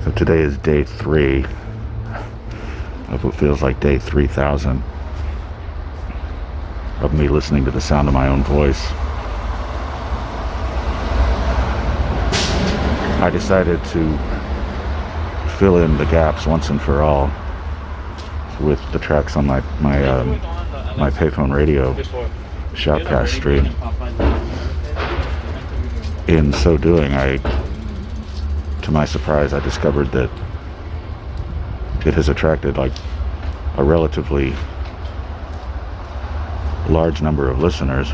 So today is day 3 of what feels like day 3000 of me listening to the sound of my own voice. I decided to fill in the gaps once and for all with the tracks on my payphone radio shoutcast stream. In so doing, to my surprise, I discovered that it has attracted like a relatively large number of listeners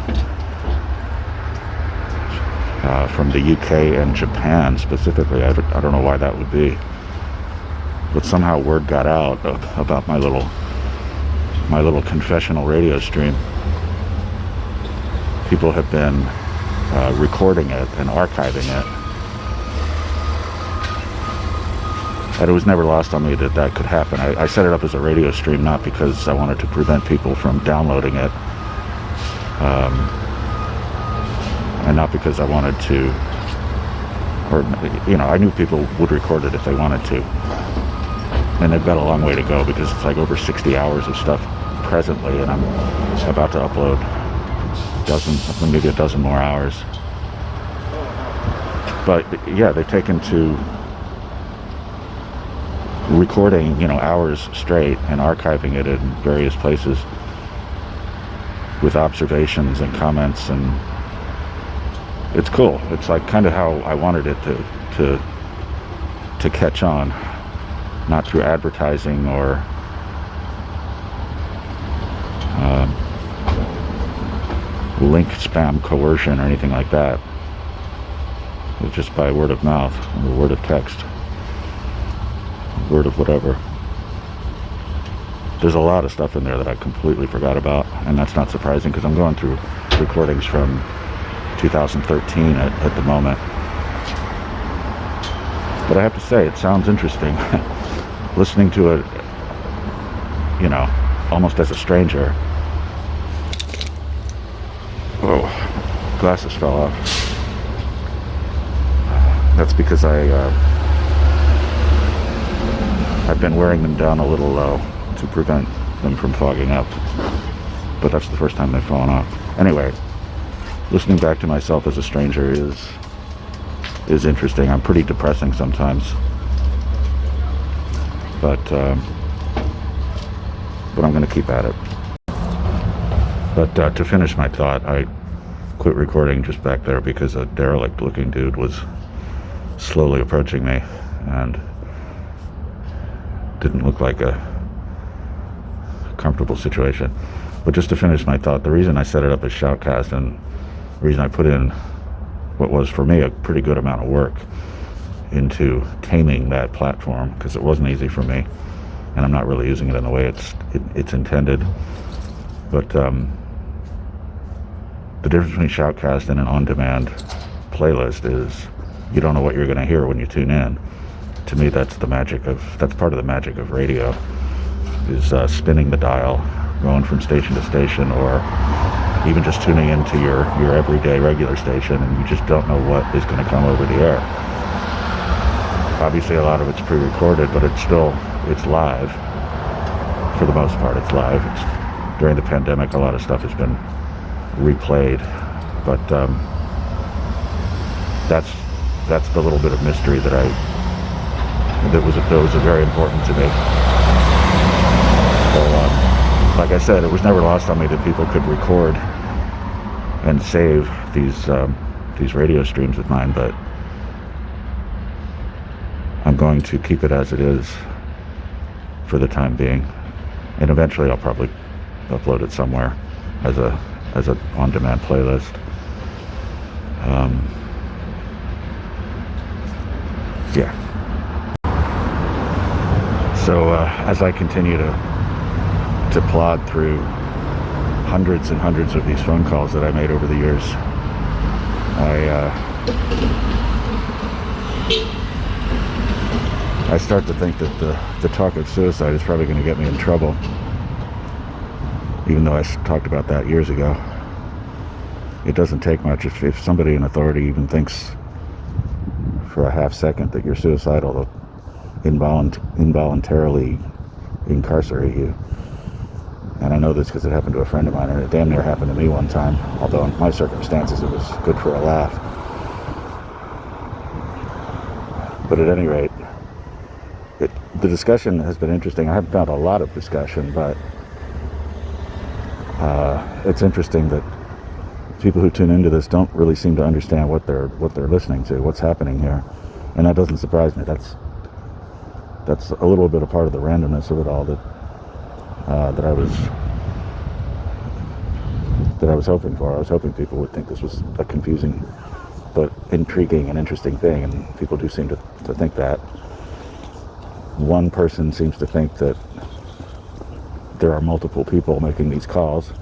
from the UK and Japan specifically. I don't know why that would be, but somehow word got out about my little confessional radio stream. People have been recording it and archiving it. And it was never lost on me that could happen. I set it up as a radio stream not because I wanted to prevent people from downloading it, and not because I wanted to, or I knew people would record it if they wanted to. And they've got a long way to go because it's like over 60 hours of stuff presently, and I'm about to upload maybe a dozen more hours. But yeah, they've taken to recording hours straight and archiving it in various places with observations and comments, and it's cool. It's like kind of how I wanted it to catch on, not through advertising or link spam coercion or anything like that. It's just by word of mouth or word of text, word of whatever. There's a lot of stuff in there that I completely forgot about, and that's not surprising because I'm going through recordings from 2013 at the moment. But I have to say, it sounds interesting listening to it, almost as a stranger. Oh, glasses fell off. That's because I've been wearing them down a little low to prevent them from fogging up. But that's the first time they've fallen off. Anyway, listening back to myself as a stranger is interesting. I'm pretty depressing sometimes. But I'm going to keep at it. But to finish my thought, I quit recording just back there because a derelict looking dude was slowly approaching me and didn't look like a comfortable situation. But just to finish my thought, the reason I set it up as Shoutcast and the reason I put in what was for me a pretty good amount of work into taming that platform, because it wasn't easy for me and I'm not really using it in the way it's intended. But the difference between Shoutcast and an on-demand playlist is you don't know what you're going to hear when you tune in. To me, that's part of the magic of radio, is spinning the dial, going from station to station, or even just tuning into your everyday regular station, and you just don't know what is going to come over the air. Obviously, a lot of it's pre-recorded, but it's live. For the most part, it's live. During the pandemic, a lot of stuff has been replayed, but that's the little bit of mystery that was very important to me. So, like I said, it was never lost on me that people could record and save these radio streams of mine, but I'm going to keep it as it is for the time being, and eventually I'll probably upload it somewhere as a on-demand playlist. Yeah. So as I continue to plod through hundreds and hundreds of these phone calls that I made over the years, I start to think that the talk of suicide is probably going to get me in trouble, even though I talked about that years ago. It doesn't take much. If somebody in authority even thinks for a half second that you're suicidal, involuntarily incarcerate you. And I know this because it happened to a friend of mine, and it damn near happened to me one time, although in my circumstances it was good for a laugh. But at any rate, the discussion has been interesting. I haven't found a lot of discussion, but it's interesting that people who tune into this don't really seem to understand what they're listening to, what's happening here, and that doesn't surprise me. That's a little bit a part of the randomness of it all that I was hoping for. I was hoping people would think this was a confusing but intriguing and interesting thing, and people do seem to think that. One person seems to think that there are multiple people making these calls,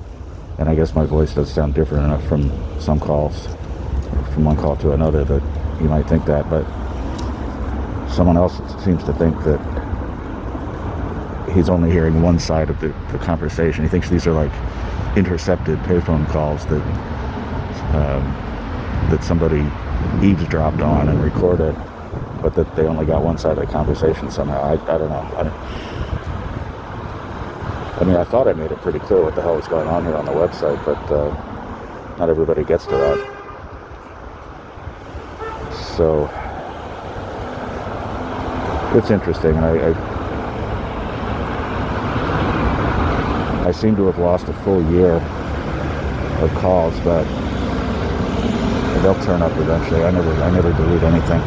and I guess my voice does sound different enough from some calls, from one call to another, that you might think that, but someone else seems to think that he's only hearing one side of the conversation. He thinks these are like intercepted payphone calls that somebody eavesdropped on and recorded, but that they only got one side of the conversation somehow. I don't know. I mean, I thought I made it pretty clear what the hell was going on here on the website, but not everybody gets to that. So it's interesting. I seem to have lost a full year of calls, but they'll turn up eventually. I never delete anything.